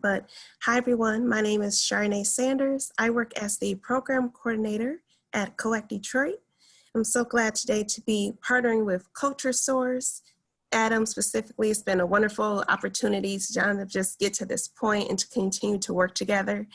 But hi everyone, my name is Charnay Sanders. I work as the program coordinator at Co.act Detroit. I'm so glad today to be partnering with CultureSource. Adam specifically, it's been a wonderful opportunity to just get to this point and to continue to work together.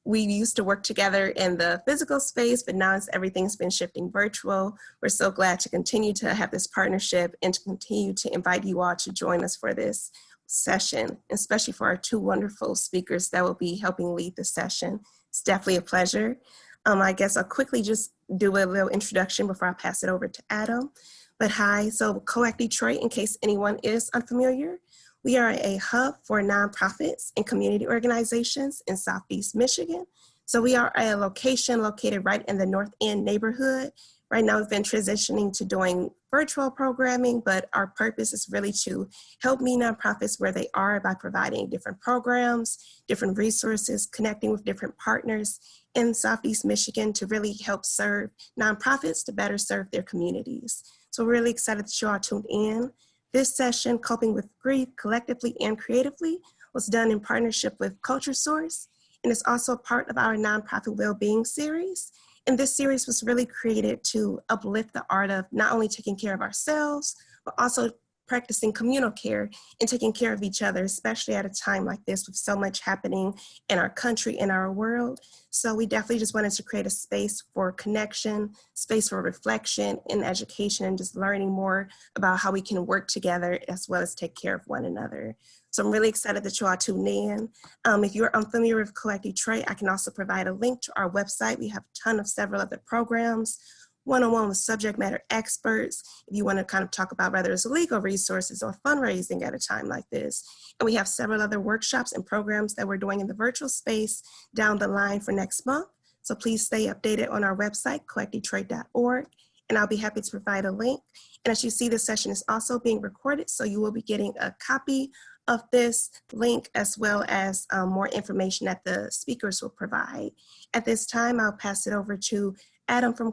We used to work together in the physical space, but now as everything's been shifting virtual, we're so glad to continue to have this partnership and to continue to invite you all to join us for this session, especially for our two wonderful speakers that will be helping lead the session. It's definitely a pleasure. I guess I'll quickly just do a little introduction before I pass it over to Adam. But hi, so Co.act Detroit, in case anyone is unfamiliar, we are a hub for nonprofits and community organizations in Southeast Michigan. So we are a location located right in the North End neighborhood. Right now we've been transitioning to doing virtual programming, but our purpose is really to help meet nonprofits where they are by providing different programs, different resources, connecting with different partners in Southeast Michigan to really help serve nonprofits to better serve their communities. So we're really excited that you all tuned in. This session, Coping with Grief Collectively and Creatively, was done in partnership with CultureSource, and it's also part of our nonprofit well-being series. And this series was really created to uplift the art of not only taking care of ourselves, but also practicing communal care and taking care of each other, especially at a time like this with so much happening in our country, in our world. So we definitely just wanted to create a space for connection, space for reflection and education, and just learning more about how we can work together as well as take care of one another. So I'm really excited that you all tuned in. If you're unfamiliar with Co.act Detroit, I can also provide a link to our website. We have a ton of several other programs, one-on-one with subject matter experts, if you want to kind of talk about whether it's legal resources or fundraising at a time like this. And we have several other workshops and programs that we're doing in the virtual space down the line for next month. So please stay updated on our website, coactdetroit.org, and I'll be happy to provide a link. And as you see, this session is also being recorded, so you will be getting a copy of this link as well as more information that the speakers will provide. At this time, I'll pass it over to Adam from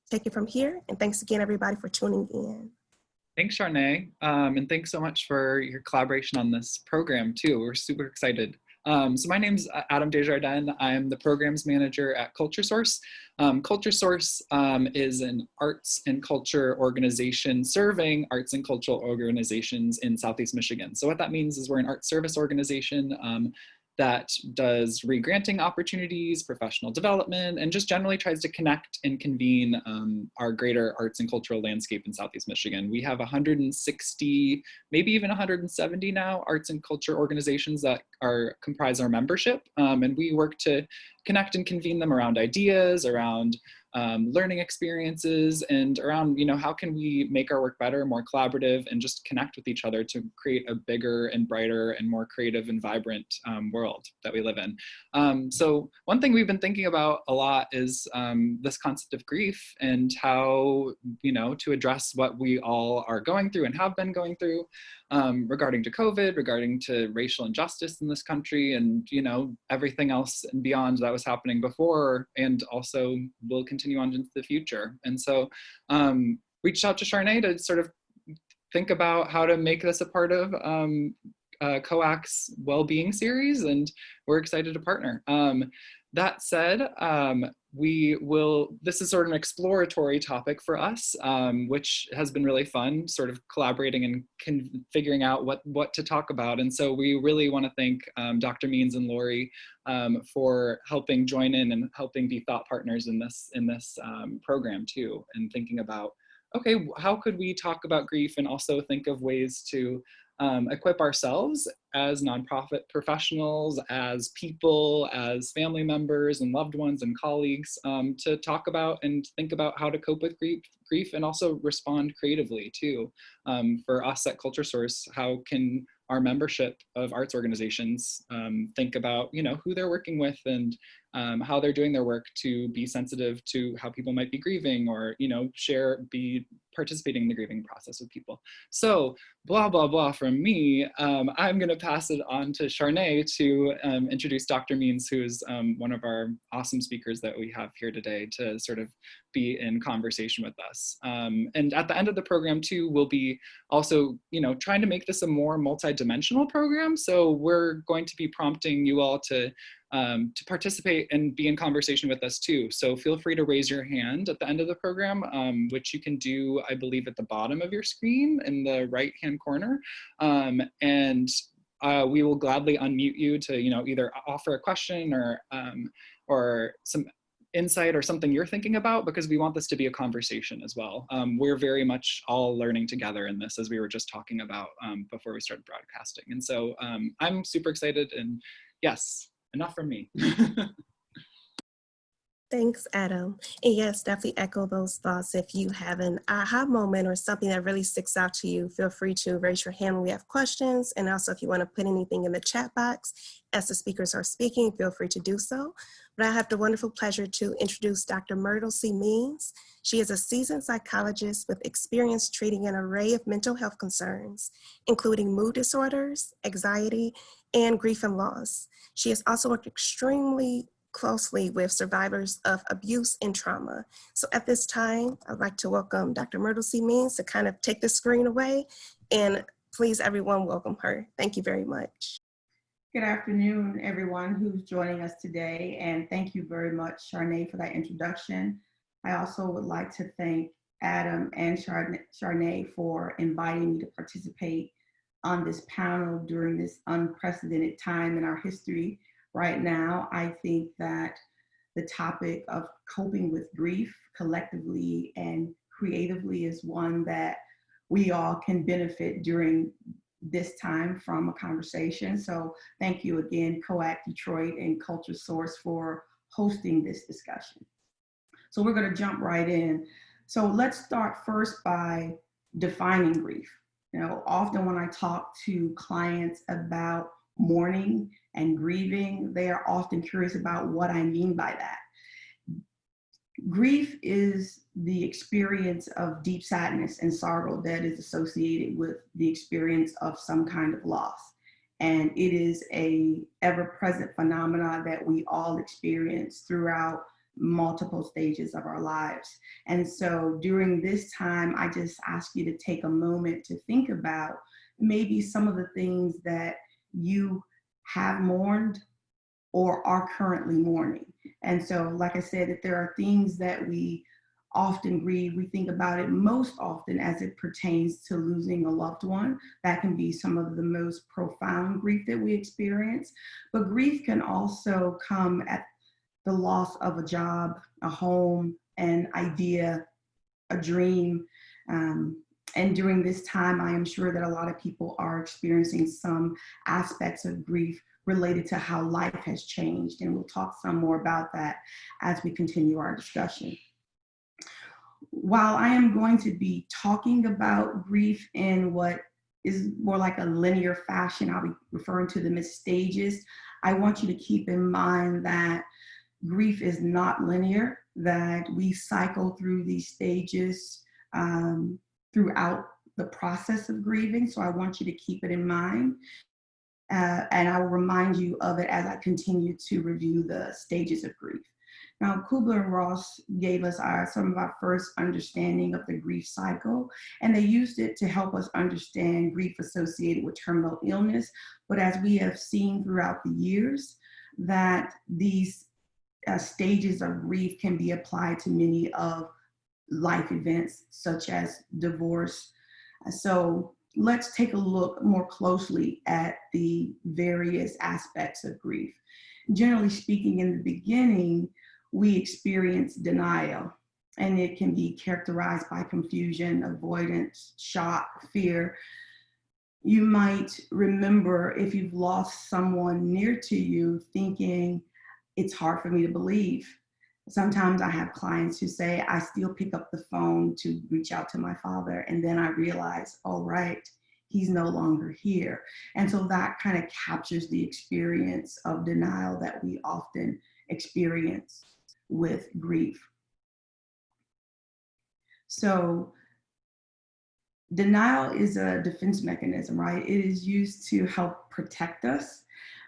take it from here. And thanks again, everybody, for tuning in. Thanks, Charnay. And thanks so much for your collaboration on this program too. We're super excited. So my name's Adam Desjardins. I'm the programs manager at CultureSource. CultureSource is an arts and culture organization serving arts and cultural organizations in Southeast Michigan. So what that means is we're an arts service organization that does re-granting opportunities, professional development, and just generally tries to connect and convene our greater arts and cultural landscape in Southeast Michigan. We have 160, maybe even 170 now, arts and culture organizations that comprise our membership. And we work to connect and convene them around ideas, around learning experiences, and around, how can we make our work better, more collaborative, and just connect with each other to create a bigger and brighter and more creative and vibrant world that we live in. So one thing we've been thinking about a lot is this concept of grief and how, to address what we all are going through and have been going through regarding to COVID, regarding to racial injustice in this country, and, everything else and beyond that was happening before and also will continue on into the future. And so reached out to Charnay to sort of think about how to make this a part of Co.act's well-being series, and we're excited to partner. That said, this is sort of an exploratory topic for us, which has been really fun, sort of collaborating and figuring out what to talk about. And so we really want to thank Dr. Means and Lori for helping join in and helping be thought partners in this program too, and thinking about, okay, how could we talk about grief and also think of ways to equip ourselves as nonprofit professionals, as people, as family members and loved ones and colleagues to talk about and think about how to cope with grief and also respond creatively too. For us at CultureSource, how can our membership of arts organizations think about, who they're working with and how they're doing their work to be sensitive to how people might be grieving, or, you know, be participating in the grieving process with people. So blah, blah, blah from me. I'm going to pass it on to Charnay to introduce Dr. Means, who is one of our awesome speakers that we have here today to sort of be in conversation with us. And at the end of the program too, we'll be also, you know, trying to make this a more multi-dimensional program. So we're going to be prompting you all to participate and be in conversation with us too. So feel free to raise your hand at the end of the program, which you can do, I believe, at the bottom of your screen in the right-hand corner. We will gladly unmute you to, you know, either offer a question or some insight or something you're thinking about, because we want this to be a conversation as well. We're very much all learning together in this, as we were just talking about before we started broadcasting. And so I'm super excited, and yes, enough from me. Thanks, Adam. And yes, definitely echo those thoughts. If you have an aha moment or something that really sticks out to you, feel free to raise your hand when we have questions. And also, if you want to put anything in the chat box as the speakers are speaking, feel free to do so. But I have the wonderful pleasure to introduce Dr. Myrtle C. Means. She is a seasoned psychologist with experience treating an array of mental health concerns, including mood disorders, anxiety, and grief and loss. She has also worked extremely closely with survivors of abuse and trauma. So at this time, I'd like to welcome Dr. Myrtle C. Means to kind of take the screen away, and please everyone welcome her. Thank you very much. Good afternoon, everyone who's joining us today, and thank you very much, Charnay, for that introduction. I also would like to thank Adam and Charnay for inviting me to participate on this panel during this unprecedented time in our history. Right now, I think that the topic of coping with grief collectively and creatively is one that we all can benefit during this time from a conversation. So thank you again, Co.act Detroit and CultureSource, for hosting this discussion. So we're going to jump right in. So let's start first by defining grief. You know, often when I talk to clients about mourning and grieving, they are often curious about what I mean by that. Grief is the experience of deep sadness and sorrow that is associated with the experience of some kind of loss. And it is a ever-present phenomena that we all experience throughout multiple stages of our lives. And so during this time, I just ask you to take a moment to think about maybe some of the things that you have mourned or are currently mourning. And so, like I said, if there are things that we often grieve, we think about it most often as it pertains to losing a loved one. That can be some of the most profound grief that we experience. But grief can also come at the loss of a job, a home, an idea, a dream. And during this time, I am sure that a lot of people are experiencing some aspects of grief related to how life has changed. And we'll talk some more about that as we continue our discussion. While I am going to be talking about grief in what is more like a linear fashion, I'll be referring to them as stages. I want you to keep in mind that grief is not linear, that we cycle through these stages throughout the process of grieving. So I want you to keep it in mind. And I will remind you of it as I continue to review the stages of grief. Now, Kubler-Ross gave us some of our first understanding of the grief cycle, and they used it to help us understand grief associated with terminal illness. But as we have seen throughout the years, that these stages of grief can be applied to many of life events, such as divorce. So let's take a look more closely at the various aspects of grief. Generally speaking, in the beginning, we experience denial, and it can be characterized by confusion, avoidance, shock, fear. You might remember, if you've lost someone near to you, thinking, it's hard for me to believe. Sometimes I have clients who say, I still pick up the phone to reach out to my father, and then I realize, oh, right, he's no longer here. And so that kind of captures the experience of denial that we often experience with grief. So denial is a defense mechanism, right? It is used to help protect us,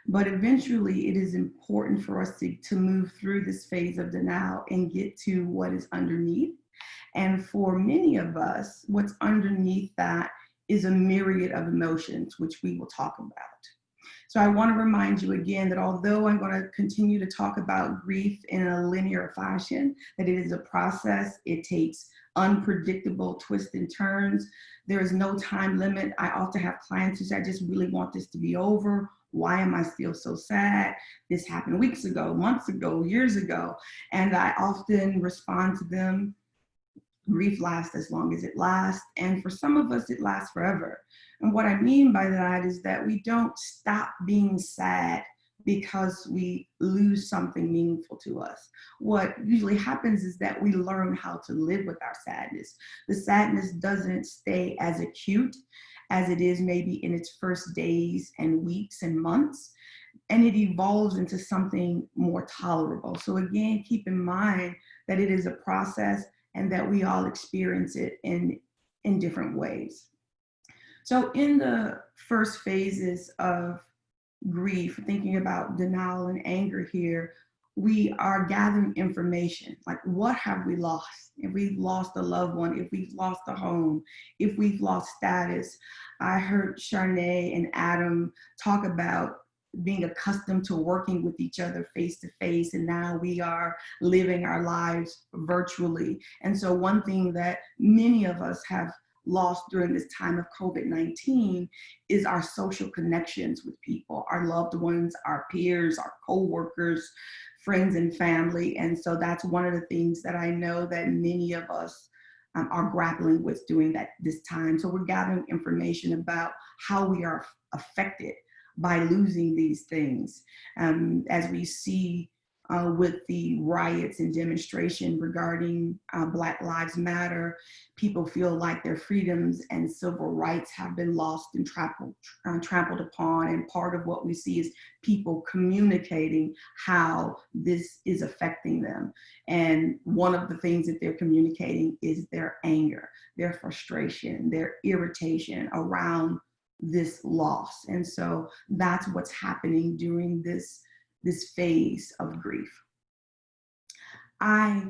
but eventually it is important for us to move through this phase of denial and get to what is underneath. And for many of us, what's underneath that is a myriad of emotions, which we will talk about. So I want to remind you again that although I'm going to continue to talk about grief in a linear fashion, that it is a process, it takes unpredictable twists and turns. There is no time limit. I often have clients who say, I just really want this to be over. Why am I still so sad? This happened weeks ago, months ago, years ago. And I often respond to them, grief lasts as long as it lasts. And for some of us, it lasts forever. And what I mean by that is that we don't stop being sad because we lose something meaningful to us. What usually happens is that we learn how to live with our sadness. The sadness doesn't stay as acute as it is maybe in its first days and weeks and months, and it evolves into something more tolerable. So again, keep in mind that it is a process and that we all experience it in different ways. So in the first phases of grief, thinking about denial and anger here, we are gathering information, like what have we lost? If we've lost a loved one, if we've lost a home, if we've lost status. I heard Charnay and Adam talk about being accustomed to working with each other face to face, and now we are living our lives virtually. And so one thing that many of us have lost during this time of COVID-19 is our social connections with people, our loved ones, our peers, our co-workers, friends and family. And so that's one of the things that I know that many of us are grappling with during this time. So we're gathering information about how we are affected by losing these things. As we see with the riots and demonstration regarding Black Lives Matter, people feel like their freedoms and civil rights have been lost and trampled upon. And part of what we see is people communicating how this is affecting them. And one of the things that they're communicating is their anger, their frustration, their irritation around this loss. And so that's what's happening during this phase of grief. I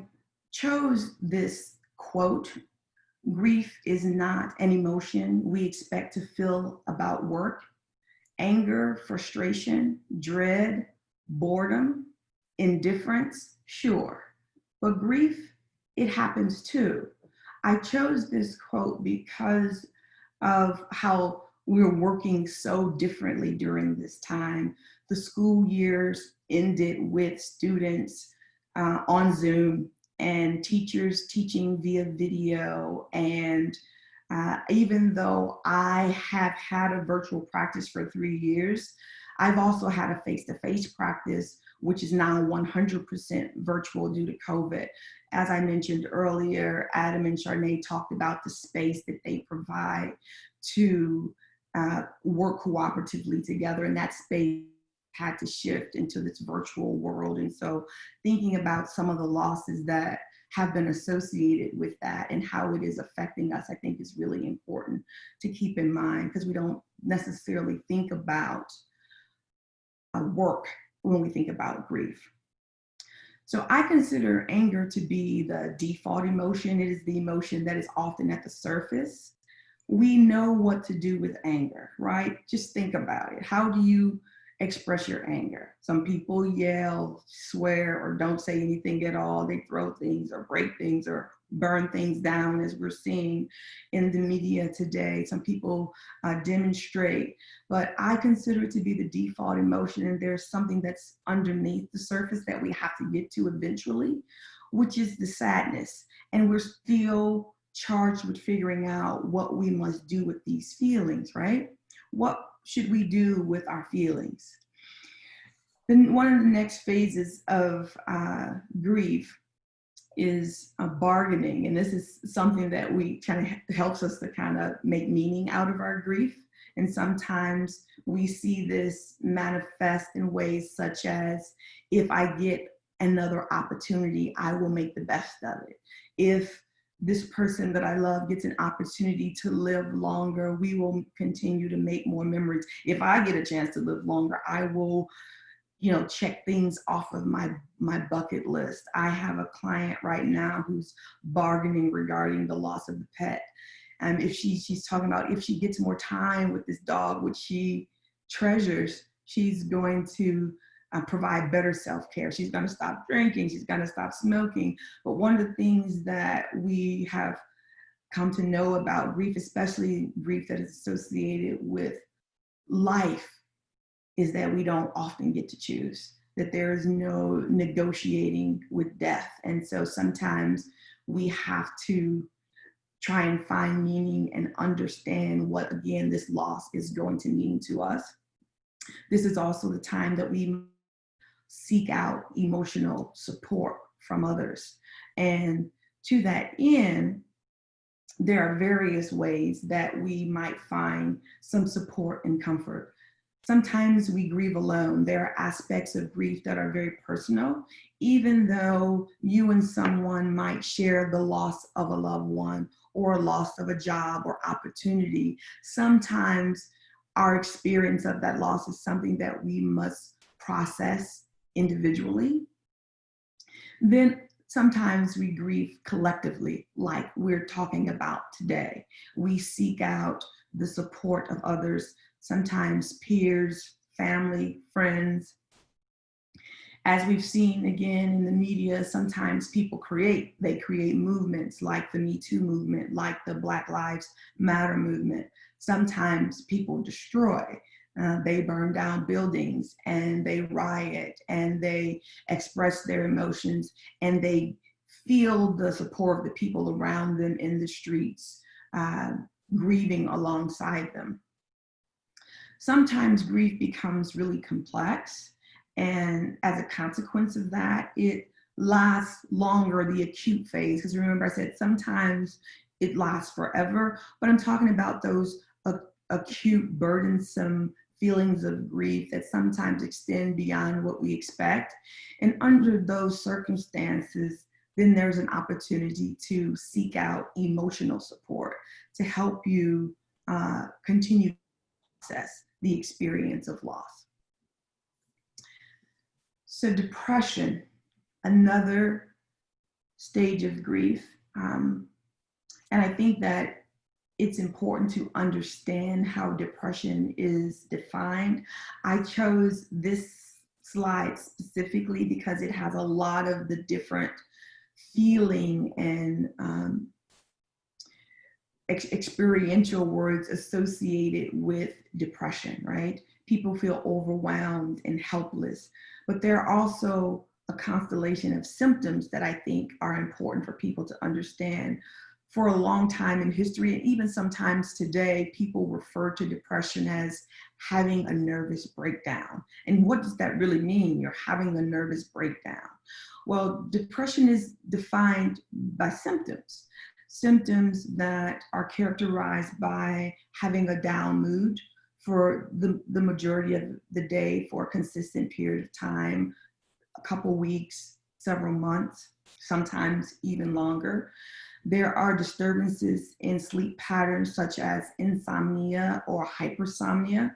chose this quote: grief is not an emotion we expect to feel about work. Anger, frustration, dread, boredom, indifference, sure. But grief, it happens too. I chose this quote because of how we're working so differently during this time. The school years ended with students on Zoom and teachers teaching via video. And even though I have had a virtual practice for 3 years, I've also had a face-to-face practice, which is now 100% virtual due to COVID. As I mentioned earlier, Adam and Charnay talked about the space that they provide to work cooperatively together, and that space had to shift into this virtual world. And so thinking about some of the losses that have been associated with that and how it is affecting us, I think is really important to keep in mind, because we don't necessarily think about work when we think about grief. So I consider anger to be the default emotion. It is the emotion that is often at the surface. We know what to do with anger, right? Just think about it. How do you express your anger? Some people yell, swear, or don't say anything at all. They throw things or break things or burn things down, as we're seeing in the media today. Some people demonstrate, but I consider it to be the default emotion, and there's something that's underneath the surface that we have to get to eventually, which is the sadness. And we're still charged with figuring out what we must do with these feelings, right? What should we do with our feelings? Then one of the next phases of grief is bargaining. And this is something that we kind of helps us to kind of make meaning out of our grief. And sometimes we see this manifest in ways such as, if I get another opportunity, I will make the best of it. If this person that I love gets an opportunity to live longer, we will continue to make more memories. If I get a chance to live longer, I will, check things off of my bucket list. I have a client right now who's bargaining regarding the loss of the pet. And if she's talking about, if she gets more time with this dog, which she treasures, she's going to provide better self-care. She's going to stop drinking. She's going to stop smoking. But one of the things that we have come to know about grief, especially grief that is associated with life, is that we don't often get to choose, that there is no negotiating with death. And so sometimes we have to try and find meaning and understand what, again, this loss is going to mean to us. This is also the time that we seek out emotional support from others. And to that end, there are various ways that we might find some support and comfort. Sometimes we grieve alone. There are aspects of grief that are very personal, even though you and someone might share the loss of a loved one or loss of a job or opportunity. Sometimes our experience of that loss is something that we must process individually. Then sometimes we grieve collectively, like we're talking about today. We seek out the support of others, sometimes peers, family, friends. As we've seen again in the media, sometimes people create movements like the Me Too movement, like the Black Lives Matter movement. Sometimes people destroy. They burn down buildings and they riot and they express their emotions and they feel the support of the people around them in the streets, grieving alongside them. Sometimes grief becomes really complex, and as a consequence of that, it lasts longer, the acute phase, because remember I said sometimes it lasts forever, but I'm talking about those acute, burdensome feelings of grief that sometimes extend beyond what we expect. And under those circumstances, then there's an opportunity to seek out emotional support to help you continue to process the experience of loss. So depression, another stage of grief. And I think that it's important to understand how depression is defined. I chose this slide specifically because it has a lot of the different feeling and experiential words associated with depression, right? People feel overwhelmed and helpless, but there are also a constellation of symptoms that I think are important for people to understand. For a long time in history, and even sometimes today, people refer to depression as having a nervous breakdown. And what does that really mean? You're having a nervous breakdown. Well, depression is defined by symptoms. Symptoms that are characterized by having a down mood for the majority of the day for a consistent period of time, a couple weeks, several months, sometimes even longer. There are disturbances in sleep patterns such as insomnia or hypersomnia.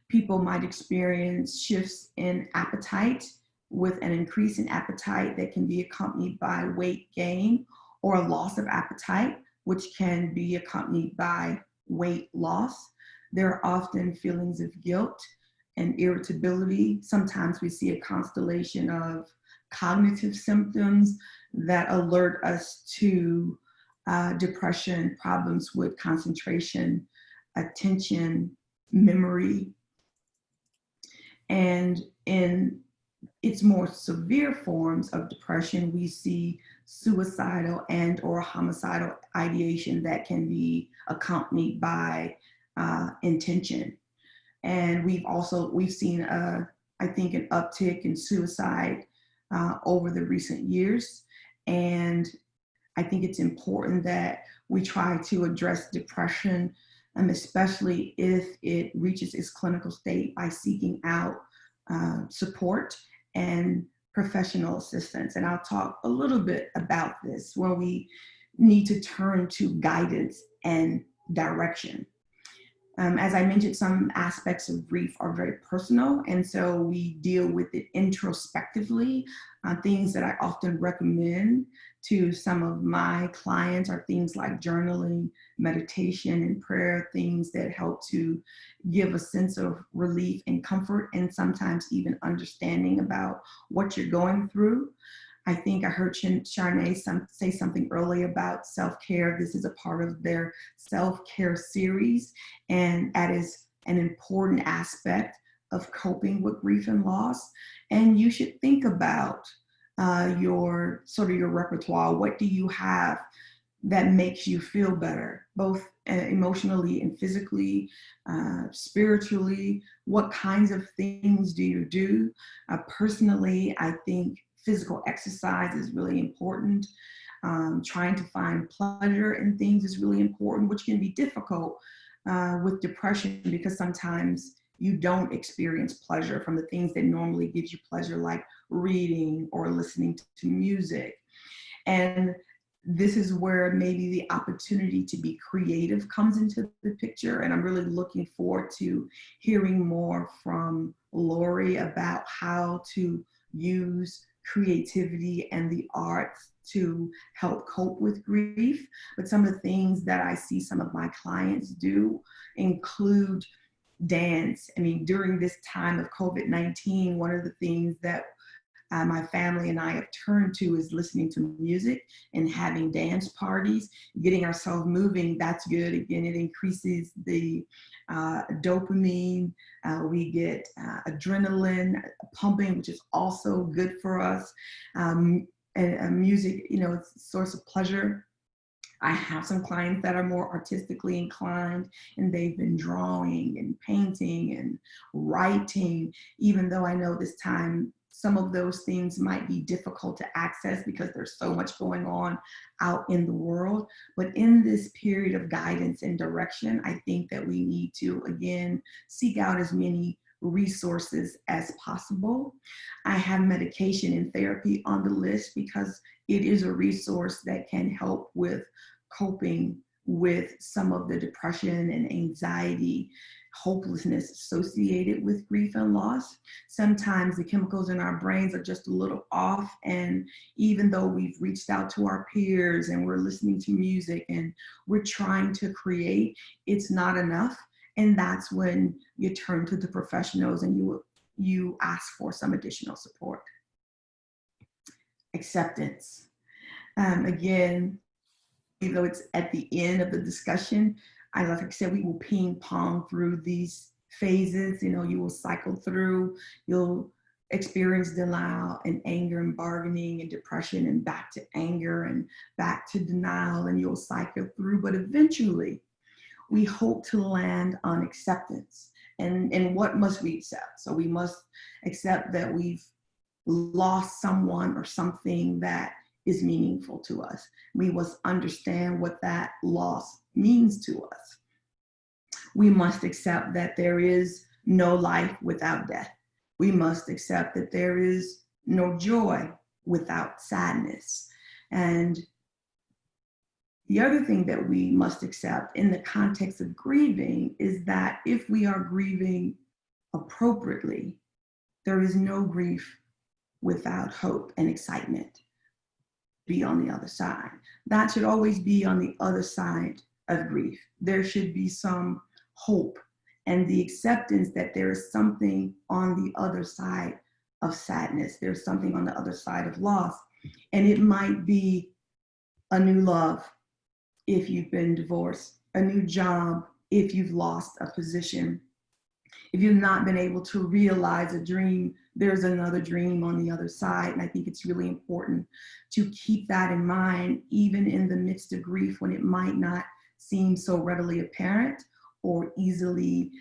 People might experience shifts in appetite with an increase in appetite that can be accompanied by weight gain or a loss of appetite, which can be accompanied by weight loss. There are often feelings of guilt and irritability. Sometimes we see a constellation of cognitive symptoms that alert us to depression, problems with concentration, attention, memory. And in its more severe forms of depression, we see suicidal and or homicidal ideation that can be accompanied by intention. And we've seen, I think, an uptick in suicide over the recent years. And I think it's important that we try to address depression, especially if it reaches its clinical state, by seeking out support and professional assistance. And I'll talk a little bit about this, where we need to turn to guidance and direction. As I mentioned, some aspects of grief are very personal, and so we deal with it introspectively. Things that I often recommend to some of my clients are things like journaling, meditation, and prayer, things that help to give a sense of relief and comfort, and sometimes even understanding about what you're going through. I think I heard Charnay say something earlier about self-care. This is a part of their self-care series, and that is an important aspect of coping with grief and loss. And you should think about your repertoire. What do you have that makes you feel better, both emotionally and physically, spiritually? What kinds of things do you do? Personally, I think physical exercise is really important. Trying to find pleasure in things is really important, which can be difficult with depression, because sometimes you don't experience pleasure from the things that normally gives you pleasure, like reading or listening to music. And this is where maybe the opportunity to be creative comes into the picture. And I'm really looking forward to hearing more from Lori about how to use creativity and the arts to help cope with grief. But some of the things that I see some of my clients do include dance. I mean, during this time of COVID-19, one of the things that my family and I have turned to is listening to music and having dance parties, getting ourselves moving. That's good. Again, it increases the dopamine. We get adrenaline pumping, which is also good for us. And music, it's a source of pleasure. I have some clients that are more artistically inclined, and they've been drawing and painting and writing, even though I know this time some of those things might be difficult to access because there's so much going on out in the world. But in this period of guidance and direction, I think that we need to, again, seek out as many resources as possible. I have medication and therapy on the list because it is a resource that can help with coping with some of the depression and anxiety, hopelessness associated with grief and loss. Sometimes the chemicals in our brains are just a little off, and even though we've reached out to our peers and we're listening to music and we're trying to create, it's not enough. And that's when you turn to the professionals and you ask for some additional support. Acceptance. Again, even though it's at the end of the discussion, like I said, we will ping pong through these phases. You will cycle through, you'll experience denial and anger and bargaining and depression and back to anger and back to denial, and you'll cycle through. But eventually, we hope to land on acceptance. And what must we accept? So we must accept that we've lost someone or something that is meaningful to us. We must understand what that loss means to us. We must accept that there is no life without death. We must accept that there is no joy without sadness. And the other thing that we must accept in the context of grieving is that if we are grieving appropriately, there is no grief without hope and excitement. Be on the other side. That should always be on the other side of grief. There should be some hope and the acceptance that there is something on the other side of sadness. There's something on the other side of loss. And it might be a new love if you've been divorced, a new job if you've lost a position. If you've not been able to realize a dream, there's another dream on the other side. And I think it's really important to keep that in mind, even in the midst of grief, when it might not seem so readily apparent or easily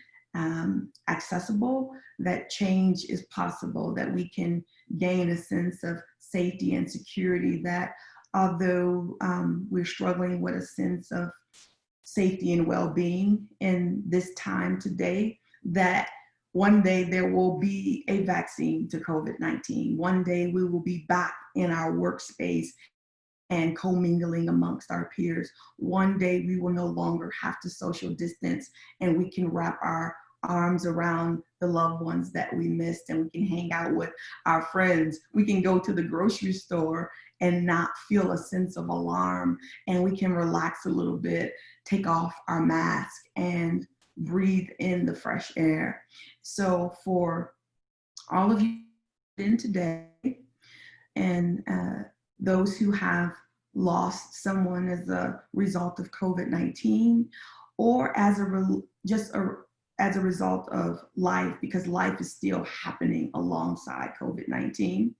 accessible, that change is possible, that we can gain a sense of safety and security, that although we're struggling with a sense of safety and well-being in this time today, that one day there will be a vaccine to COVID-19. One day we will be back in our workspace and commingling amongst our peers. One day we will no longer have to social distance, and we can wrap our arms around the loved ones that we missed, and we can hang out with our friends. We can go to the grocery store and not feel a sense of alarm, and we can relax a little bit, take off our mask and breathe in the fresh air. So for all of you in today, and those who have lost someone as a result of COVID-19, or as a result of life, because life is still happening alongside COVID-19.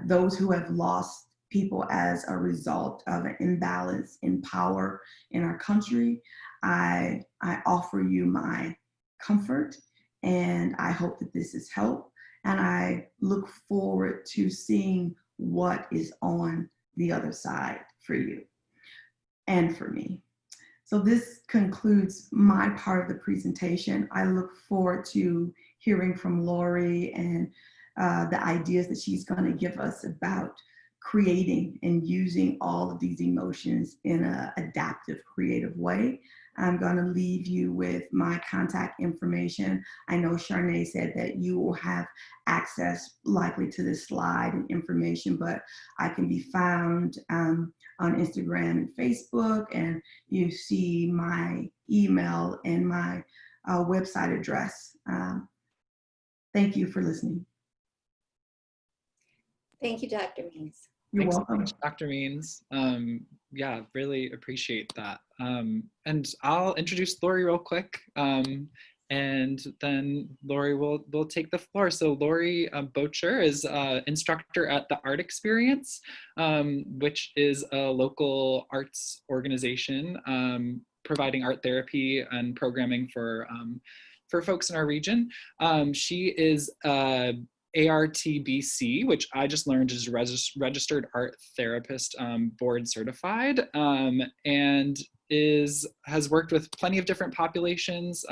Those who have lost people as a result of an imbalance in power in our country, I offer you my comfort, and I hope that this is help. And I look forward to seeing what is on the other side for you and for me. So this concludes my part of the presentation. I look forward to hearing from Lori and the ideas that she's going to give us about creating and using all of these emotions in an adaptive, creative way. I'm going to leave you with my contact information. I know Charnay said that you will have access likely to this slide and information, but I can be found on Instagram and Facebook, and you see my email and my website address. Thank you for listening. Thank you, Dr. Means. You're Thanks welcome. so much, Dr. Means. Yeah, really appreciate that. And I'll introduce Lori real quick, and then Lori will take the floor. So Lori Boettcher is instructor at the Art Experience, which is a local arts organization providing art therapy and programming for folks in our region. She is ATR-BC, which I just learned is registered art therapist, board certified, and has worked with plenty of different populations,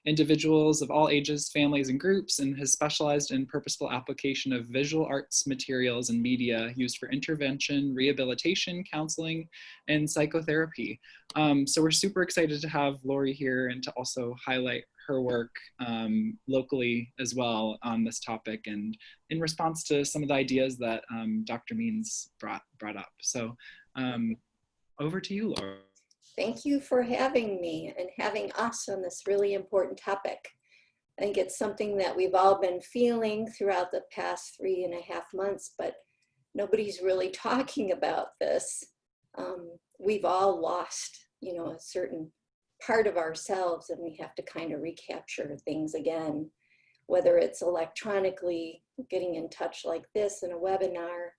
individuals of all ages, families, and groups, and has specialized in purposeful application of visual arts materials and media used for intervention, rehabilitation, counseling, and psychotherapy. So we're super excited to have Lori here and to also highlight her work locally as well on this topic, and in response to some of the ideas that Dr. Means brought up. So over to you, Laura. Thank you for having me and having us on this really important topic. I think it's something that we've all been feeling throughout the past 3.5 months, but nobody's really talking about this. We've all lost, a certain part of ourselves, and we have to kind of recapture things again, whether it's electronically, getting in touch like this in a webinar,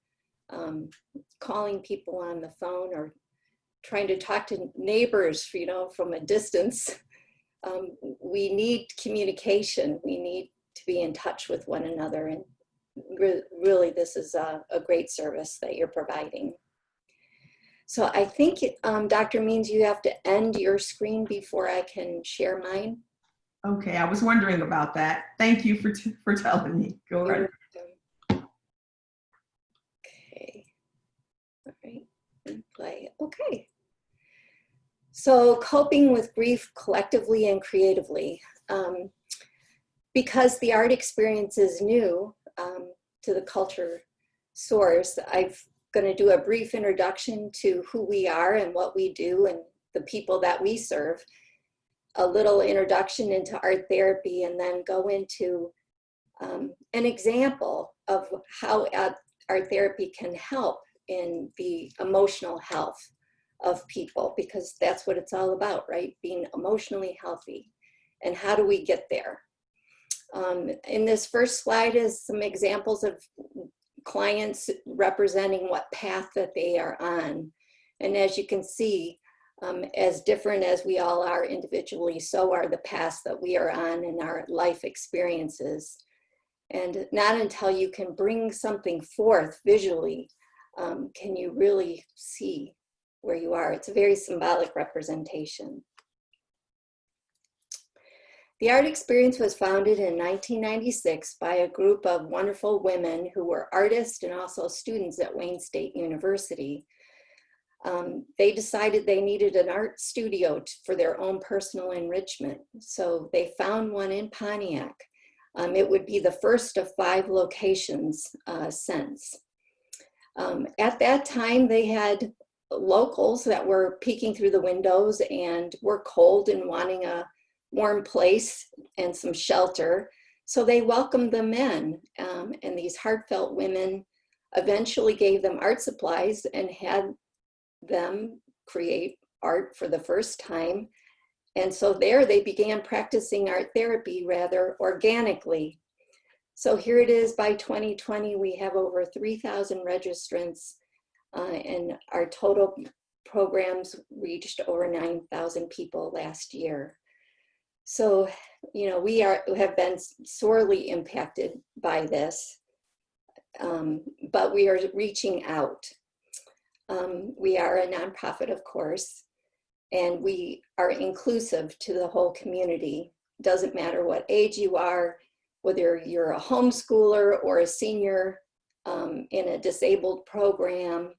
calling people on the phone, or trying to talk to neighbors, from a distance. We need communication. We need to be in touch with one another. And really, this is a great service that you're providing. So I think, Dr. Means, you have to end your screen before I can share mine. Okay, I was wondering about that. Thank you for telling me. Go ahead. Okay. All right. And play. Okay. So coping with grief collectively and creatively. Because the art experience is new to the CultureSource, I'm going to do a brief introduction to who we are and what we do and the people that we serve, a little introduction into art therapy, and then go into an example of how art therapy can help in the emotional health of people, because that's what it's all about, right? Being emotionally healthy. And how do we get there? In this first slide is some examples of clients representing what path that they are on. And as you can see, as different as we all are individually, so are the paths that we are on in our life experiences. And not until you can bring something forth visually can you really see where you are? It's a very symbolic representation. The art experience was founded in 1996 by a group of wonderful women who were artists and also students at Wayne State University. They decided they needed an art studio for their own personal enrichment. So they found one in Pontiac. It would be the first of 5 locations since. At that time, they had locals that were peeking through the windows and were cold and wanting a warm place and some shelter. So they welcomed them in, and these heartfelt women eventually gave them art supplies and had them create art for the first time. And so there they began practicing art therapy rather organically. So here it is, by 2020, we have over 3,000 registrants, and our total programs reached over 9,000 people last year. So, you know, we have been sorely impacted by this, but we are reaching out. We are a nonprofit, of course, and we are inclusive to the whole community. Doesn't matter what age you are, whether you're a homeschooler or a senior in a disabled program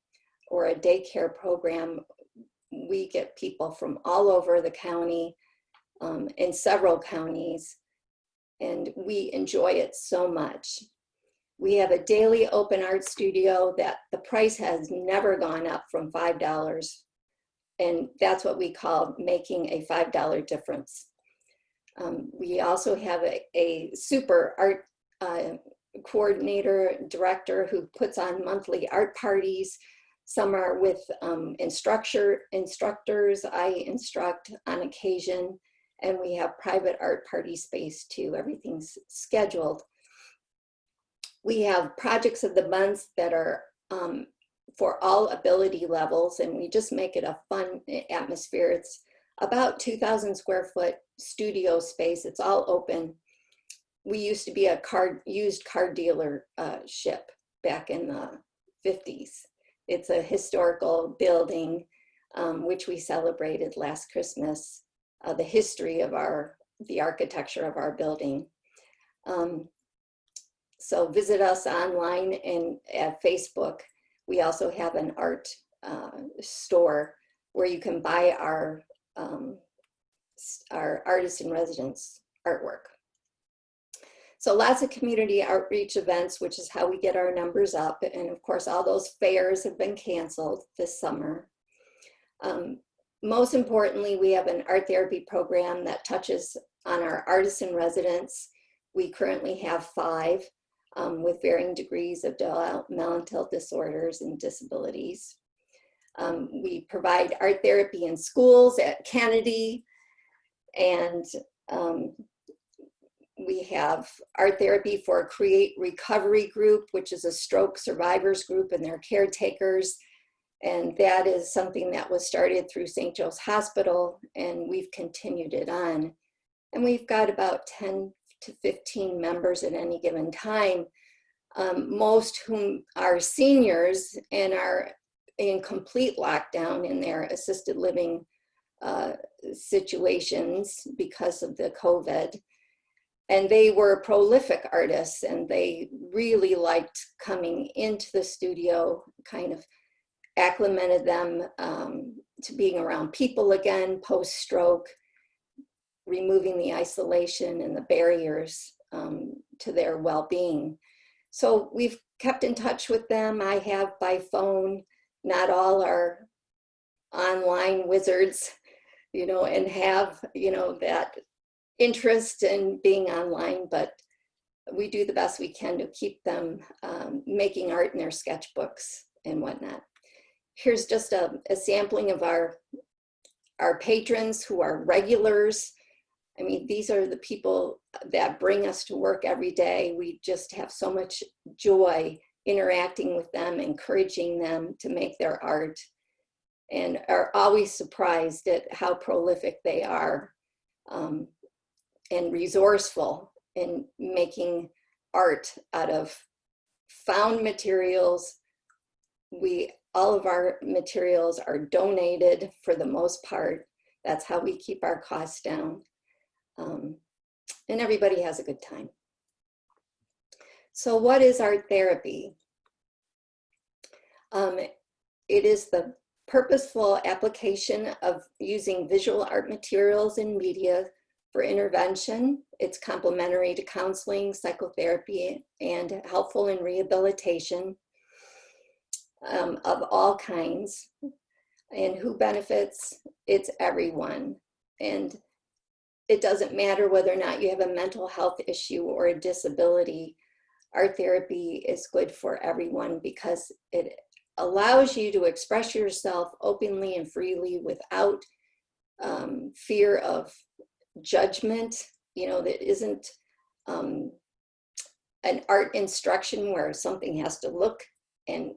or a daycare program. We get people from all over the county, in several counties, and we enjoy it so much. We have a daily open art studio that the price has never gone up from $5, and that's what we call making a $5 difference. We also have a super art coordinator, director who puts on monthly art parties. Some are with instructors. I instruct on occasion, and we have private art party space too. Everything's scheduled. We have projects of the month that are for all ability levels, and we just make it a fun atmosphere. It's about 2,000 square foot studio space. It's all open. We used to be a used car dealer ship back in the 50s. It's a historical building, which we celebrated last Christmas, the history of the architecture of our building. So visit us online and at Facebook. We also have an art store where you can buy our artist in residence artwork. So lots of community outreach events, which is how we get our numbers up. And of course, all those fairs have been canceled this summer. Most importantly, we have an art therapy program that touches on our artists in residence. We currently have 5 with varying degrees of developmental disorders and disabilities. We provide art therapy in schools at Kennedy, and we have art therapy for a Create Recovery group, which is a stroke survivors group and their caretakers. And that is something that was started through St. Joe's Hospital, and we've continued it on. And we've got about 10 to 15 members at any given time, most whom are seniors and are in complete lockdown in their assisted living situations because of the COVID. And they were prolific artists, and they really liked coming into the studio, kind of acclimated them to being around people again post-stroke, removing the isolation and the barriers to their well-being. So we've kept in touch with them. I have by phone. Not all are online wizards, you know, and have, you know, that interest in being online, but we do the best we can to keep them making art in their sketchbooks and whatnot. Here's just a sampling of our patrons who are regulars. I mean, these are the people that bring us to work every day. We just have so much joy interacting with them, encouraging them to make their art, and are always surprised at how prolific they are and resourceful in making art out of found materials all of our materials are donated for the most part. That's how we keep our costs down. And everybody has a good time. So what is art therapy? It is the purposeful application of using visual art materials and media for intervention. It's complementary to counseling, psychotherapy, and helpful in rehabilitation of all kinds. And who benefits? It's everyone. And it doesn't matter whether or not you have a mental health issue or a disability. Art therapy is good for everyone because it allows you to express yourself openly and freely without fear of judgment. You know, that isn't an art instruction where something has to look and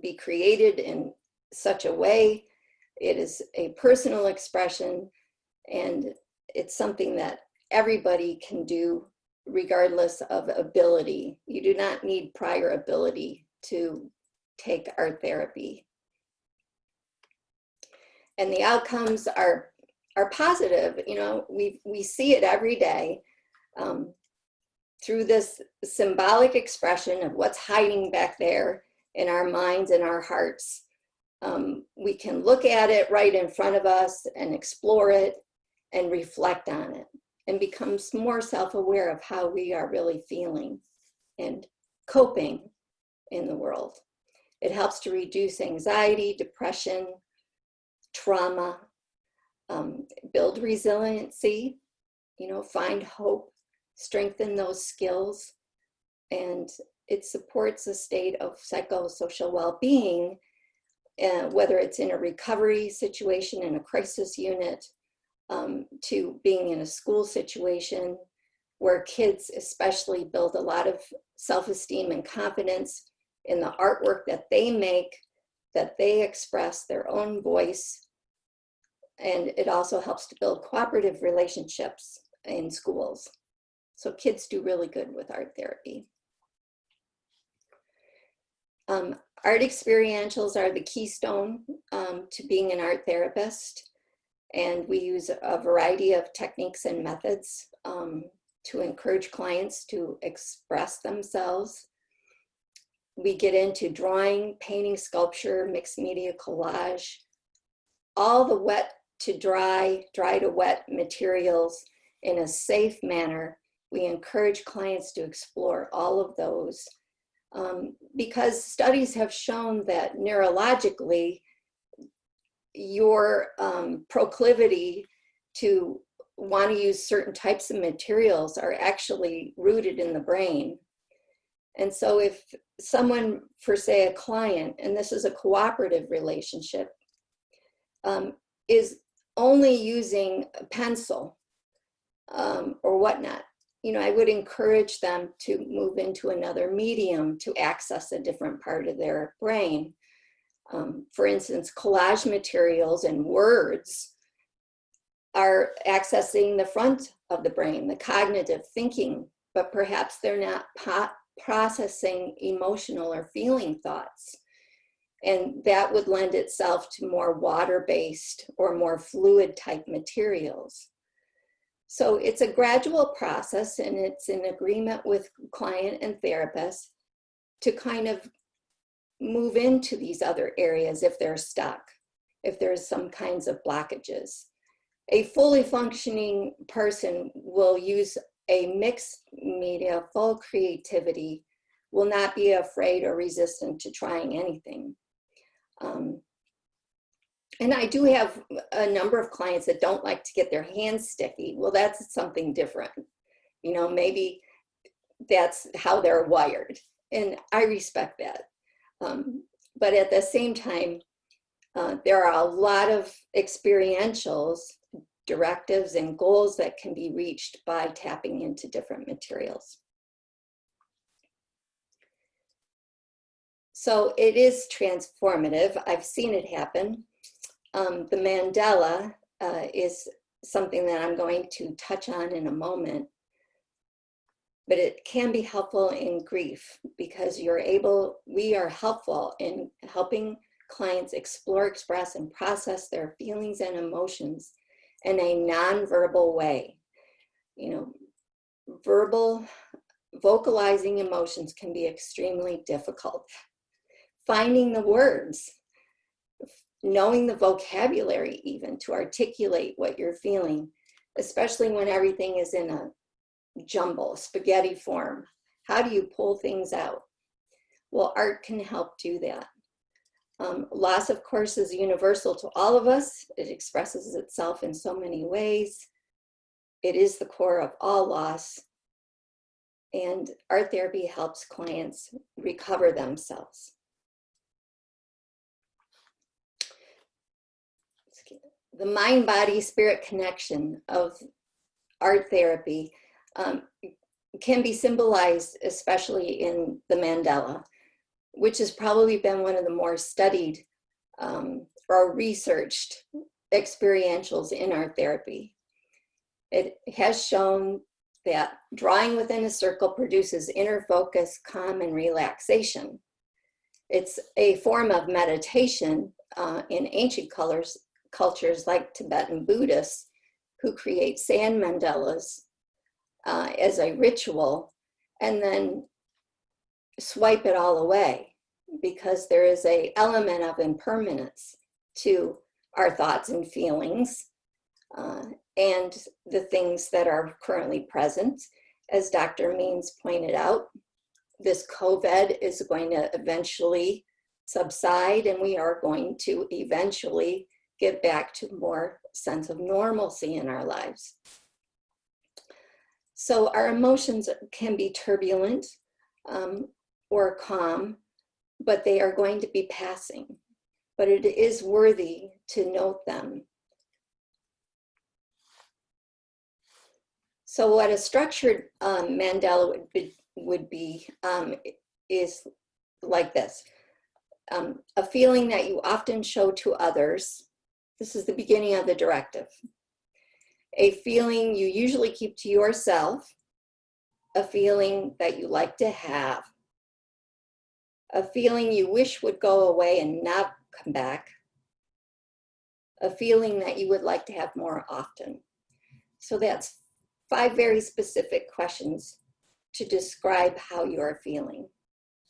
be created in such a way. It is a personal expression, and it's something that everybody can do regardless of ability. You do not need prior ability to take art therapy. And the outcomes are positive. You know, we see it every day through this symbolic expression of what's hiding back there in our minds and our hearts. We can look at it right in front of us and explore it and reflect on it and become more self-aware of how we are really feeling and coping in the world. It helps to reduce anxiety, depression, trauma, build resiliency, you know, find hope, strengthen those skills, and it supports a state of psychosocial well-being, whether it's in a recovery situation, in a crisis unit, to being in a school situation where kids especially build a lot of self-esteem and confidence in the artwork that they make, that they express their own voice. And it also helps to build cooperative relationships in schools. So kids do really good with art therapy. Art experientials are the keystone to being an art therapist. And we use a variety of techniques and methods to encourage clients to express themselves. We get into drawing, painting, sculpture, mixed media, collage, all the wet to dry, dry to wet materials in a safe manner. We encourage clients to explore all of those because studies have shown that neurologically, your proclivity to want to use certain types of materials are actually rooted in the brain. And so if someone, for say a client, and this is a cooperative relationship, is only using a pencil or whatnot, you know, I would encourage them to move into another medium to access a different part of their brain. For instance, collage materials and words are accessing the front of the brain, the cognitive thinking, but perhaps they're not processing emotional or feeling thoughts. And that would lend itself to more water-based or more fluid type materials. So it's a gradual process, and it's in agreement with client and therapist to kind of move into these other areas if they're stuck, if there's some kinds of blockages. A fully functioning person will use a mixed media, full creativity, will not be afraid or resistant to trying anything. And I do have a number of clients that don't like to get their hands sticky. Well, that's something different. You know, maybe that's how they're wired, and I respect that. But at the same time, there are a lot of experientials, directives, and goals that can be reached by tapping into different materials. So it is transformative. I've seen it happen. The Mandala is something that I'm going to touch on in a moment. but it can be helpful in grief because we are helpful in helping clients explore, express, and process their feelings and emotions in a nonverbal way. You know, vocalizing emotions can be extremely difficult. Finding the words, knowing the vocabulary even to articulate what you're feeling, especially when everything is in a jumble, spaghetti form. How do you pull things out? Well, art can help do that. Loss, of course, is universal to all of us. It expresses itself in so many ways. It is the core of all loss. And art therapy helps clients recover themselves. The mind-body-spirit connection of art therapy can be symbolized, especially in the Mandala, which has probably been one of the more studied or researched experientials in art therapy. It has shown that drawing within a circle produces inner focus, calm, and relaxation. It's a form of meditation in ancient cultures like Tibetan Buddhists, who create sand mandalas as a ritual and then swipe it all away, because there is an element of impermanence to our thoughts and feelings and the things that are currently present. As Dr. Means pointed out, this COVID is going to eventually subside, and we are going to eventually get back to more sense of normalcy in our lives. So our emotions can be turbulent or calm, but they are going to be passing. But it is worthy to note them. So what a structured mandala would be is like this. A feeling that you often show to others. This is the beginning of the directive. A feeling you usually keep to yourself. A feeling that you like to have. A feeling you wish would go away and not come back. A feeling that you would like to have more often. So that's 5 very specific questions to describe how you're feeling.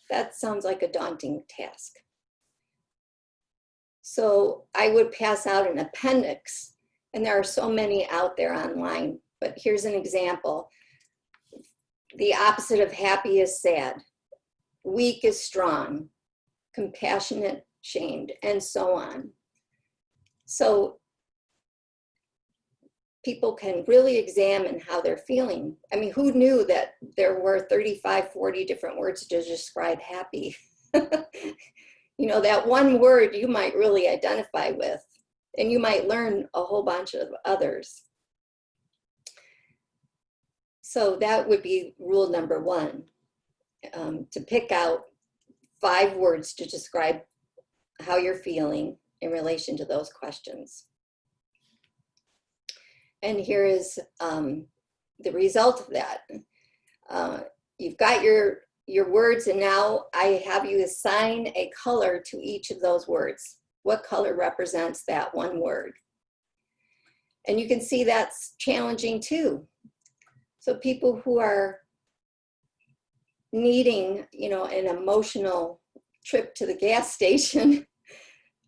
That sounds like a daunting task. So I would pass out an appendix, and there are so many out there online, but here's an example. The opposite of happy is sad. Weak is strong. Compassionate, shamed, and so on. So people can really examine how they're feeling. I mean, who knew that there were 35, 40 different words to describe happy? You know, that one word you might really identify with, and you might learn a whole bunch of others. So that would be rule number 1, to pick out 5 words to describe how you're feeling in relation to those questions. And here is the result of that. You've got your words, and now I have you assign a color to each of those words. What color represents that one word? And you can see that's challenging too. So people who are needing, you know, an emotional trip to the gas station,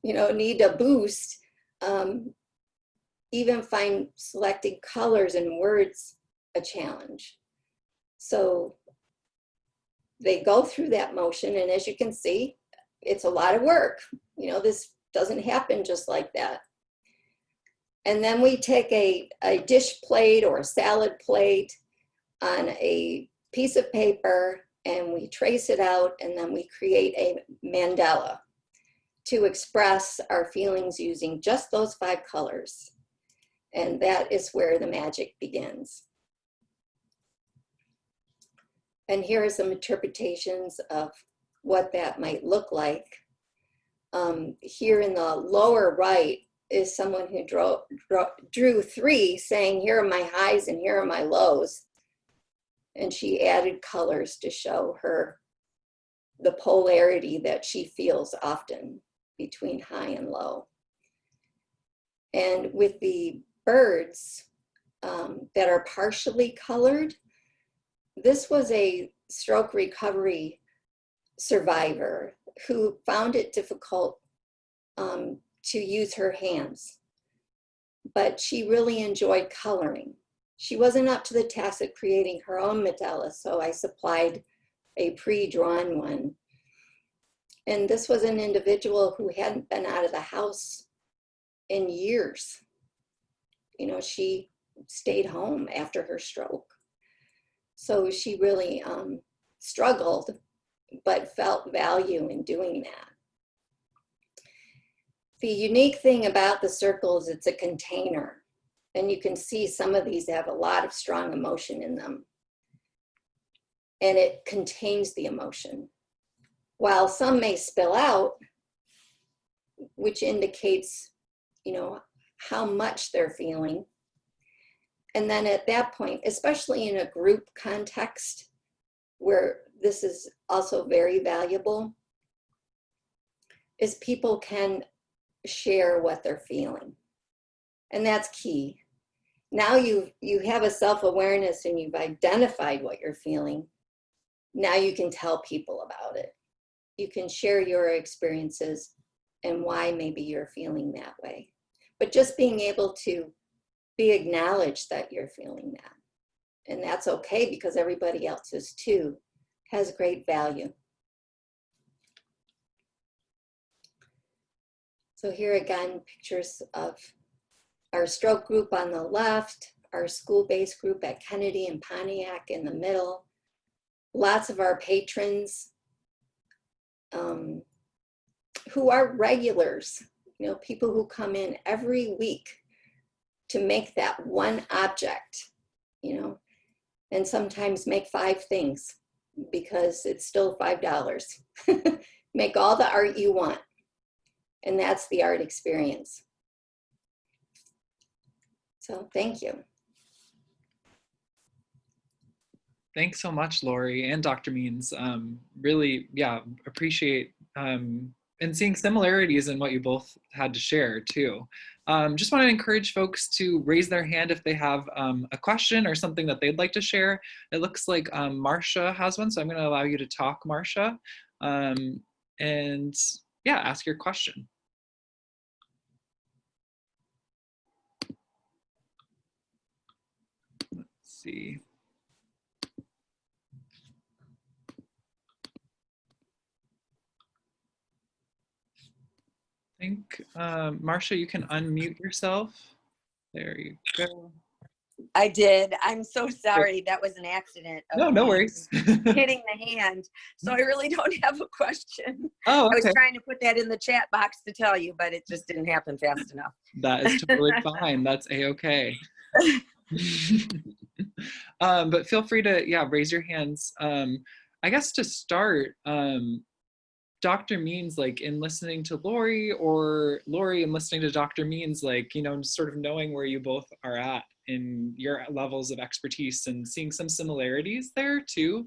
you know, need a boost, even find selecting colors and words a challenge. So they go through that motion, and as you can see, it's a lot of work. You know, this doesn't happen just like that. And then we take a dish plate or a salad plate on a piece of paper, and we trace it out, and then we create a mandala to express our feelings using just those 5 colors. And that is where the magic begins. And here are some interpretations of what that might look like. Here in the lower right is someone who drew 3, saying, here are my highs and here are my lows. And she added colors to show her the polarity that she feels often between high and low. And with the birds that are partially colored, this was a stroke recovery survivor who found it difficult to use her hands, but she really enjoyed coloring. She wasn't up to the task of creating her own mandala, so I supplied a pre-drawn one. And this was an individual who hadn't been out of the house in years. You know, she stayed home after her stroke. So she really struggled, but felt value in doing that. The unique thing about the circle is it's a container. And you can see some of these have a lot of strong emotion in them. And it contains the emotion. While some may spill out, which indicates, you know, how much they're feeling. And then at that point, especially in a group context, where this is also very valuable, is people can share what they're feeling. And that's key. Now you have a self-awareness and you've identified what you're feeling. Now you can tell people about it. You can share your experiences and why maybe you're feeling that way. But just being able to be acknowledged that you're feeling that. And that's okay because everybody else is too, has great value. So here again, pictures of our stroke group on the left, our school-based group at Kennedy and Pontiac in the middle. Lots of our patrons who are regulars, you know, people who come in every week to make that one object, you know, and sometimes make 5 things because it's still $5. Make all the art you want. And that's the art experience. So thank you. Thanks so much, Lori and Dr. Means. Really, yeah, appreciate and seeing similarities in what you both had to share too. Just want to encourage folks to raise their hand if they have a question or something that they'd like to share. It looks like Marcia has one, so I'm going to allow you to talk, Marcia, and yeah, ask your question. Let's see. I think, Marcia, you can unmute yourself. There you go. I did. I'm so sorry. That was an accident. No, no worries. Hitting the hand. So I really don't have a question. Oh, okay. I was trying to put that in the chat box to tell you, but it just didn't happen fast enough. That is totally fine. That's a-okay. But feel free to, yeah, raise your hands. I guess to start, Dr. Means, like in listening to Lori, or Lori and listening to Dr. Means, like, you know, sort of knowing where you both are at in your levels of expertise and seeing some similarities there too.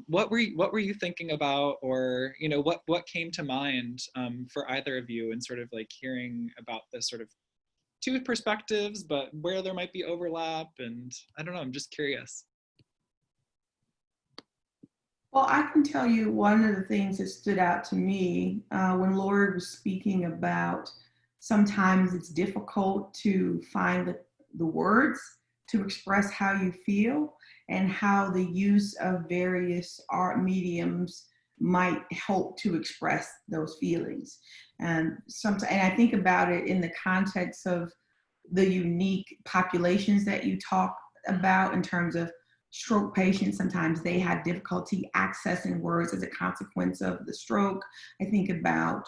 What were you thinking about, or, you know, what came to mind for either of you, and sort of like hearing about this sort of 2 perspectives, but where there might be overlap, and I don't know, I'm just curious. Well, I can tell you one of the things that stood out to me when Lori was speaking about sometimes it's difficult to find the words to express how you feel, and how the use of various art mediums might help to express those feelings. And I think about it in the context of the unique populations that you talk about in terms of stroke patients. Sometimes they have difficulty accessing words as a consequence of the stroke. I think about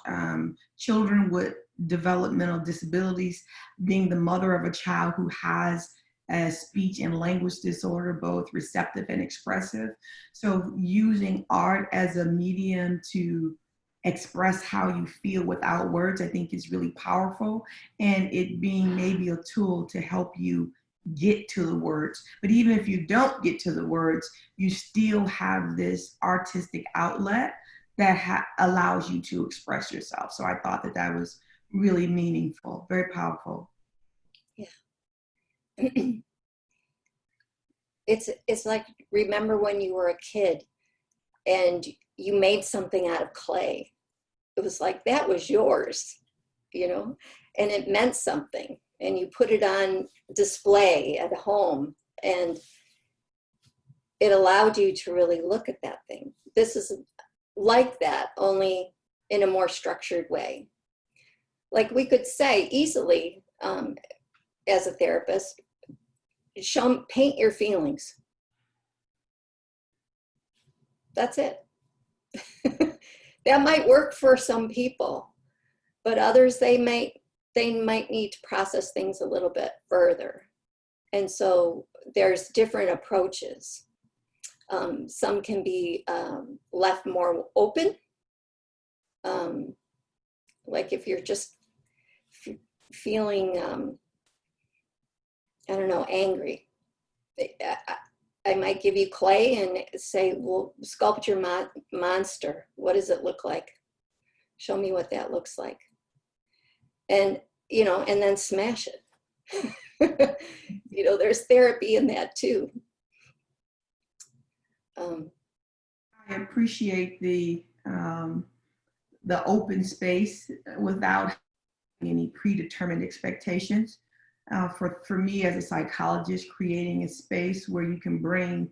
children with developmental disabilities, being the mother of a child who has a speech and language disorder, both receptive and expressive. So using art as a medium to express how you feel without words, I think is really powerful, and it being maybe a tool to help you get to the words. But even if you don't get to the words, you still have this artistic outlet that allows you to express yourself. So I thought that that was really meaningful, very powerful. Yeah. It's like, remember when you were a kid and you made something out of clay. It was like, that was yours, you know, and it meant something. And you put it on display at home, and it allowed you to really look at that thing. This is like that, only in a more structured way. Like we could say easily, as a therapist, paint your feelings. That's it. That might work for some people, but others, they might need to process things a little bit further. And so there's different approaches. Some can be left more open. Like if you're just feeling, I don't know, angry, I might give you clay and say, well, sculpt your monster. What does it look like? Show me what that looks like. And, you know, and then smash it. You know, there's therapy in that too. I appreciate the open space without any predetermined expectations. For me as a psychologist, creating a space where you can bring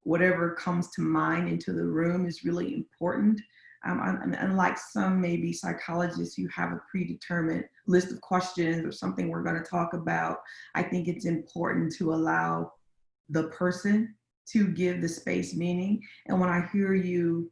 whatever comes to mind into the room is really important. Unlike some maybe psychologists who have a predetermined list of questions or something we're going to talk about, I think it's important to allow the person to give the space meaning. And when I hear you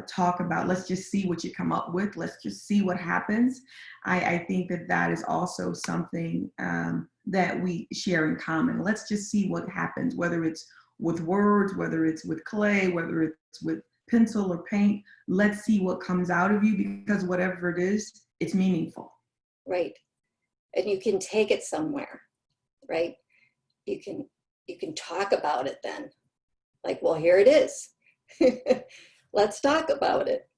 talk about, let's just see what you come up with, let's just see what happens, I think that that is also something that we share in common. Let's just see what happens, whether it's with words, whether it's with clay, whether it's with pencil or paint. Let's see what comes out of you, because whatever it is, it's meaningful. Right. And you can take it somewhere, right? You can talk about it then. Like, well, here it is. Let's talk about it.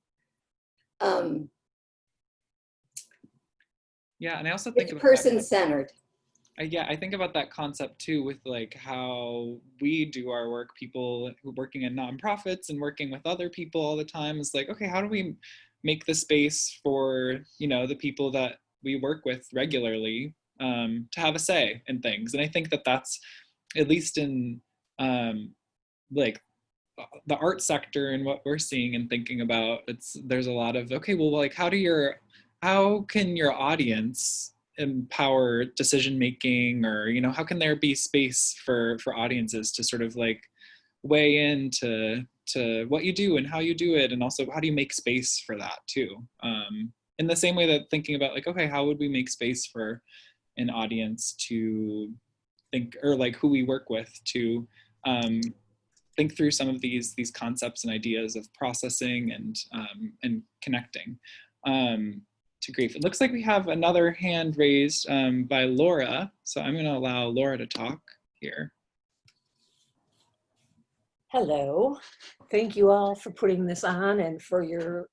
Yeah, and I also think it's about person-centered. Yeah, I think about that concept too, with like how we do our work, people who are working in nonprofits and working with other people all the time. Is like, okay, how do we make the space for, you know, the people that we work with regularly to have a say in things? And I think that that's, at least in like the art sector and what we're seeing and thinking about, there's a lot of, okay, well, like how can your audience empower decision making, or, you know, how can there be space for audiences to sort of like weigh into what you do and how you do it, and also how do you make space for that too, in the same way that thinking about like, okay, how would we make space for an audience to think, or like who we work with to think through some of these concepts and ideas of processing and connecting to grief. It looks like we have another hand raised by Laura, so I'm going to allow Laura to talk here. Hello, thank you all for putting this on and for your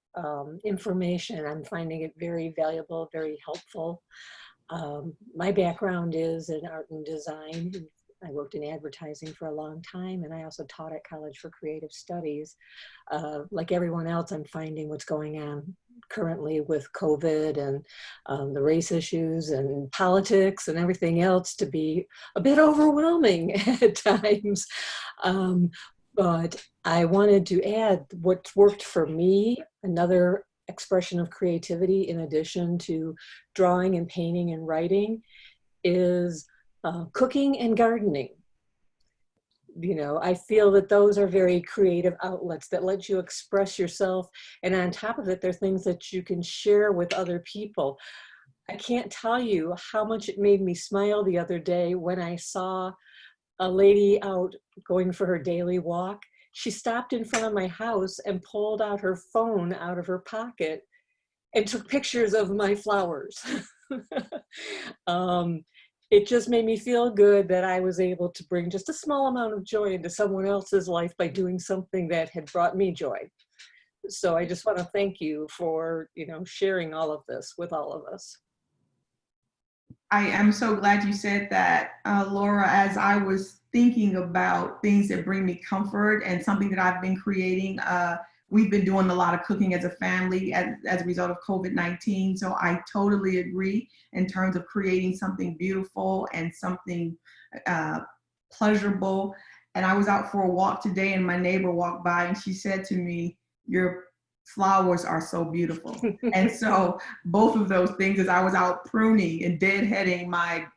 information. I'm finding it very valuable, very helpful. My background is in art and design. I worked in advertising for a long time, and I also taught at College for Creative Studies. Like everyone else, I'm finding what's going on currently with COVID and the race issues and politics and everything else to be a bit overwhelming at times. But I wanted to add what's worked for me, another expression of creativity in addition to drawing and painting and writing, is cooking and gardening. You know, I feel that those are very creative outlets that let you express yourself. And on top of it, they're things that you can share with other people. I can't tell you how much it made me smile the other day when I saw a lady out going for her daily walk. She stopped in front of my house and pulled out her phone out of her pocket and took pictures of my flowers. it just made me feel good that I was able to bring just a small amount of joy into someone else's life by doing something that had brought me joy. So I just want to thank you for, sharing all of this with all of us. I am so glad you said that, Laura, as I was thinking about things that bring me comfort and something that I've been creating. We've been doing a lot of cooking as a family as a result of COVID-19. So I totally agree in terms of creating something beautiful and something pleasurable. And I was out for a walk today and my neighbor walked by and she said to me, "Your flowers are so beautiful." And so both of those things, as I was out pruning and deadheading my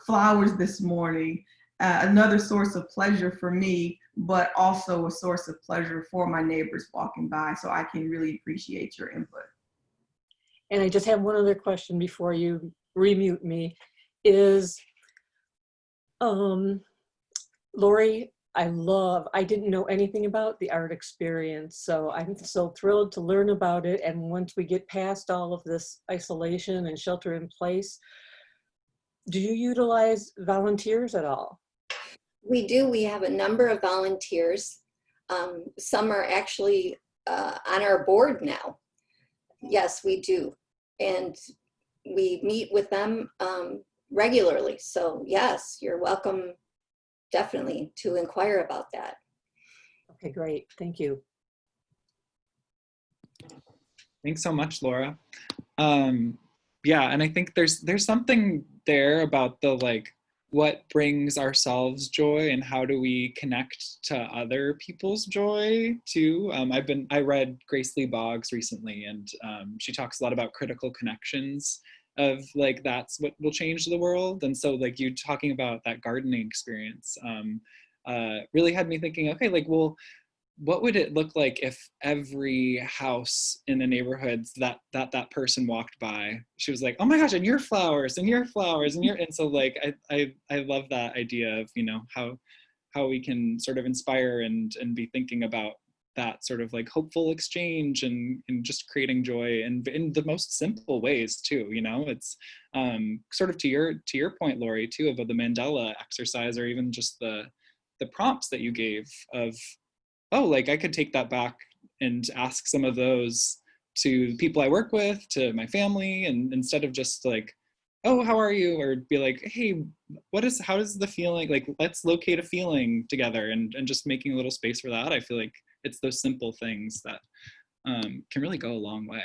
flowers this morning, another source of pleasure for me, but also a source of pleasure for my neighbors walking by. So I can really appreciate your input. And I just have one other question before you remute me, is, Lori, I didn't know anything about the art experience, so I'm so thrilled to learn about it. And once we get past all of this isolation and shelter in place, do you utilize volunteers at all? We do. We have a number of volunteers. Some are actually on our board now. Yes, we do. And we meet with them regularly. So yes, you're welcome definitely to inquire about that. Okay, great. Thank you. Thanks so much, Laura. Yeah, and I think there's something there about the what brings ourselves joy and how do we connect to other people's joy too. I read Grace Lee Boggs recently, and she talks a lot about critical connections of that's what will change the world. And so you talking about that gardening experience really had me thinking, okay, well, what would it look like if every house in the neighborhoods that person walked by, she was like, "Oh my gosh, and your flowers and your flowers and your," and so I love that idea of how we can sort of inspire and be thinking about that sort of hopeful exchange and just creating joy and in the most simple ways too. It's sort of to your point, Lori, too, about the Mandala exercise, or even just the prompts that you gave of, oh, I could take that back and ask some of those to people I work with, to my family, and instead of just "Oh, how are you?" or be like, "Hey, how does the feeling, let's locate a feeling together," and just making a little space for that. I feel like it's those simple things that can really go a long way.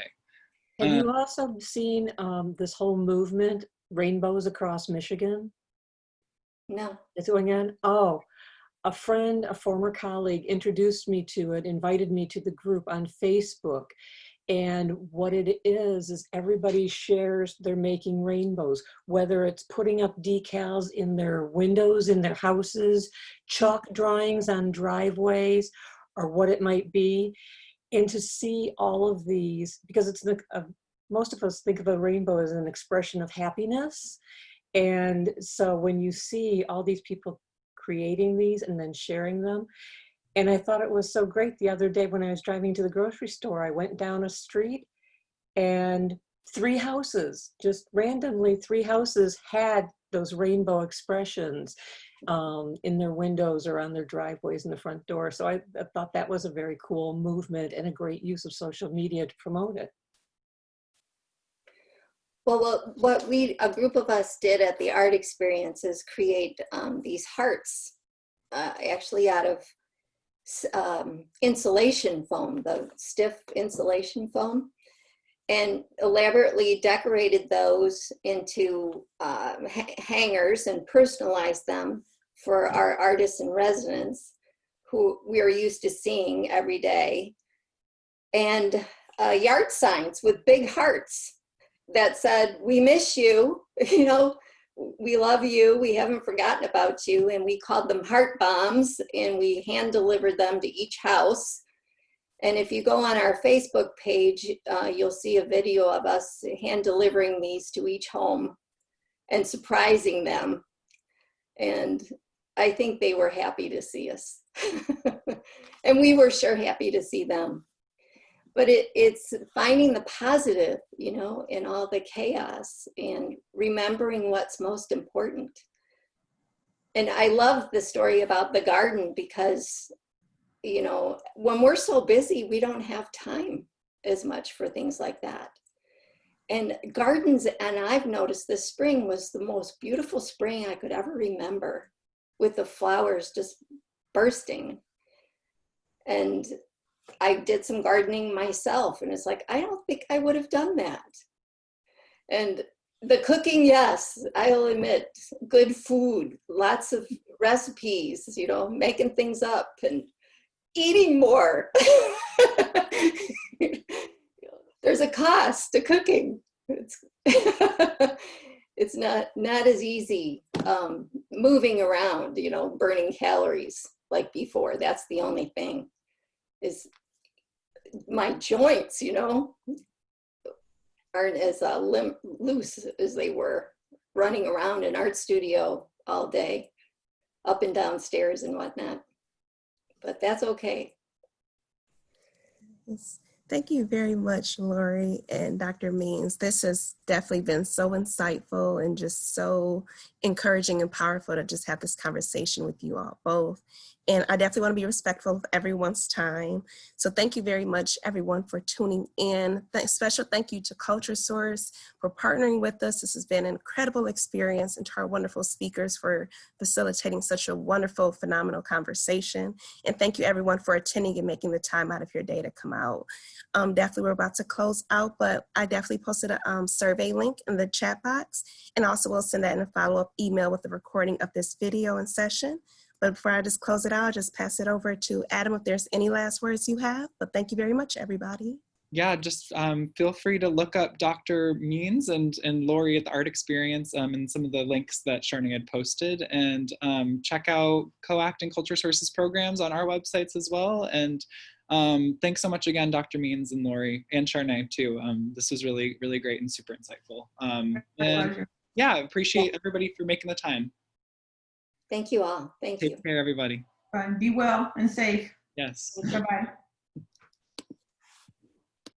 Have you also seen this whole movement, Rainbows Across Michigan? No. It's going on? Oh, a friend, a former colleague, introduced me to it, invited me to the group on Facebook. And what it is everybody shares they're making rainbows, whether it's putting up decals in their windows, in their houses, chalk drawings on driveways, or what it might be. And to see all of these, because it's most of us think of a rainbow as an expression of happiness. And so when you see all these people creating these and then sharing them. And I thought it was so great the other day when I was driving to the grocery store. I went down a street and 3 houses, just randomly 3 houses, had those rainbow expressions in their windows or on their driveways in the front door. So I thought that was a very cool movement and a great use of social media to promote it. Well, what a group of us did at the art experience is create these hearts, actually out of insulation foam, the stiff insulation foam, and elaborately decorated those into hangers and personalized them for our artists in residence, who we are used to seeing every day, and yard signs with big hearts that said, "We miss you, we love you, we haven't forgotten about you." And we called them heart bombs, and we hand delivered them to each house. And if you go on our Facebook page, you'll see a video of us hand delivering these to each home and surprising them. And I think they were happy to see us. And we were sure happy to see them. But it's finding the positive, you know, in all the chaos and remembering what's most important. And I love the story about the garden because, you know, when we're so busy, we don't have time as much for things like that. And gardens, and I've noticed this spring was the most beautiful spring I could ever remember, with the flowers just bursting. And I did some gardening myself, and it's like, I don't think I would have done that. And the cooking, yes, I'll admit, good food, lots of recipes, you know, making things up and eating more. There's a cost to cooking. It's not as easy moving around, you know, burning calories like before. That's the only thing, is my joints, you know, aren't as loose as they were running around an art studio all day, up and down stairs and whatnot. But that's okay. Yes. Thank you very much, Lori and Dr. Means. This has definitely been so insightful and just so encouraging and powerful to just have this conversation with you all both. And I definitely want to be respectful of everyone's time. So thank you very much, everyone, for tuning in. Special thank you to CultureSource for partnering with us. This has been an incredible experience, and to our wonderful speakers for facilitating such a wonderful, phenomenal conversation. And thank you, everyone, for attending and making the time out of your day to come out. Definitely we're about to close out, but I definitely posted a survey link in the chat box, and also we'll send that in a follow-up email with the recording of this video and session. But before I just close it out, I'll just pass it over to Adam if there's any last words you have. But thank you very much, everybody. Yeah, just feel free to look up Dr. Means and Lori at the Art Experience and some of the links that Charnay had posted, and check out Co.act and CultureSource's programs on our websites as well. And thanks so much again, Dr. Means and Lori, and Charnay too. This was really, really great and super insightful. And yeah, appreciate everybody for making the time. Thank you all. Thank you. Take care, everybody. Be well and safe. Yes. Bye-bye.